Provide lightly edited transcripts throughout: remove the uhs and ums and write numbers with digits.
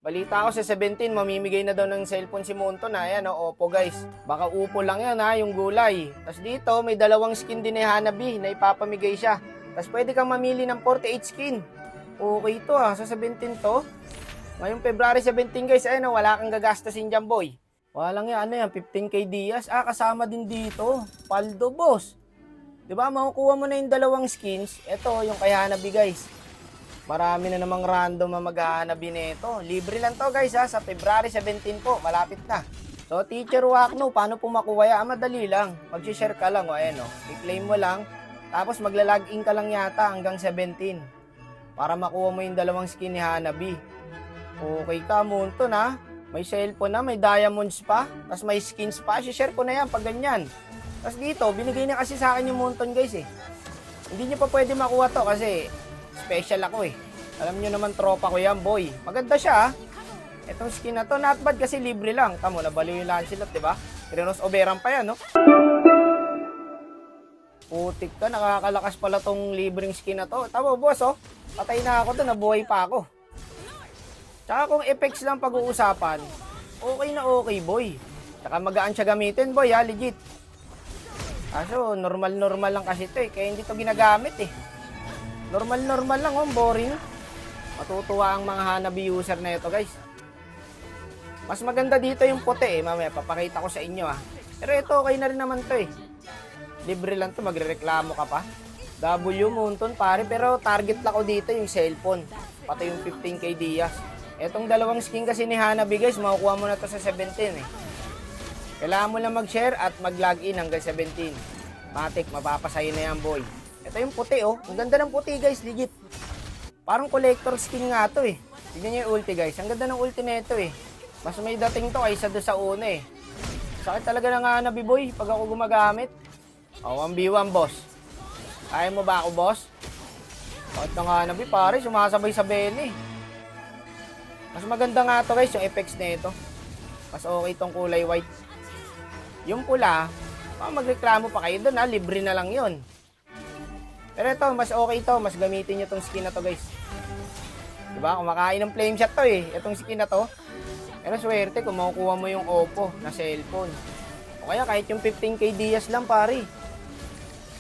Balita ko sa 17, mamimigay na daw ng cellphone si Monto na. Ayan, Oppo guys. Baka upo lang yan yung gulay. Tapos dito, may dalawang skin din ni Hanabi na ipapamigay siya. Tapos pwede kang mamili ng 48 skin. Okay to sa 17 to. Ngayong February 17 guys, wala kang gagastusin dyan boy. Walang yan, 15k Diaz. Kasama din dito. Paldo boss. Diba, makukuha mo na yung dalawang skins. Ito, yung kay Hanabi guys. Marami na namang random na maghahanabi nito. Libre lang to guys sa February 17 po, malapit na. So Teacher Wakno, paano po makuha yan? Madali lang. Mag-share ka lang i-claim mo lang. Tapos magla-login ka lang yata hanggang 17 para makuha mo yung dalawang skin ni Hanabi. Okay ka, Monto na. May cellphone na, may diamonds pa, tapos may skins pa. I-share ko na yan pag ganyan. Tapos dito, binigay na kasi sa akin yung Monton guys Hindi nyo pa pwede makuha to kasi special ako Alam nyo naman tropa ko yan boy. Maganda siya Itong skin na to, not bad kasi libre lang. Tamo, nabaliw yung Lancelot, diba? Krinos Oberan pa yan, no? Putik ka, nakakalakas pala tong libreng skin na to. Tamo, boss, patay na ako to, nabuhay pa ako. Tsaka kung effects lang pag-uusapan, okay na okay, boy. Tsaka magaan siya gamitin, boy, legit. Kaso, normal lang kasi ito kaya hindi to ginagamit Normal lang, boring. Matutuwa ang mga Hanabi user na ito, guys. Mas maganda dito yung puti mamaya papakita ko sa inyo Pero ito okay na rin naman to Libre lang to, magrereklamo ka pa. W Monton pare, pero target lang ko dito yung cellphone. Pati yung 15k Diaz. Etong dalawang skin kasi ni Hanabi guys, makukuha mo na to sa 17 Kailangan mo lang mag-share at mag-login hanggang 17. Matik, mapapasayo na yan boy. Ito yung puti Ang ganda ng puti guys, legit. Parang collector skin nga to Tignan nyo yung ulti guys. Ang ganda ng ulti na ito Mas may dating to kaysa doon sa una Sakit talaga ng Hanabi boy pag ako gumagamit. 1v1 boss. Kaya mo ba ako boss? Sakit ng Hanabi pare, sumasabay sa bene Mas maganda nga to guys yung effects na ito. Mas okay tong kulay white. Yung pula, magreklamo pa kayo doon libre na lang yun. Pero ito, mas okay to. Mas gamitin nyo tong skin na to guys. Diba? Kumakain ng flame shot to Itong skin na to. Pero swerte kung makukuha mo yung Oppo na cellphone. O kaya kahit yung 15k Diaz lang pare.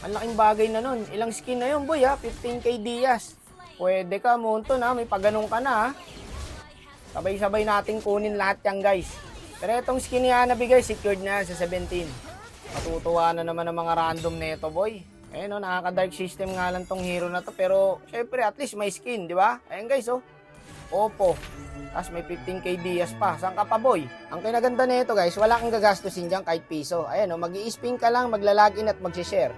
Ang laking bagay na nun. Ilang skin na yun boy 15k Diaz. Pwede ka Monto na. May paganong ka na Sabay-sabay natin kunin lahat yan guys. Pero itong skin ni Hanabi guys, secured na sa 17. Matutuwa na naman ang mga random nito boy. Ayun nakaka-dark system nga lang tong hero na to. Pero syempre at least may skin, di ba? Ayun guys Oppo. Tapos may 15k Diaz pa. Saan ka pa boy? Ang kinaganda nito guys, wala kang gagastusin dyan kahit piso. Ayun mag-i-spin ka lang, magla-login at mag-share.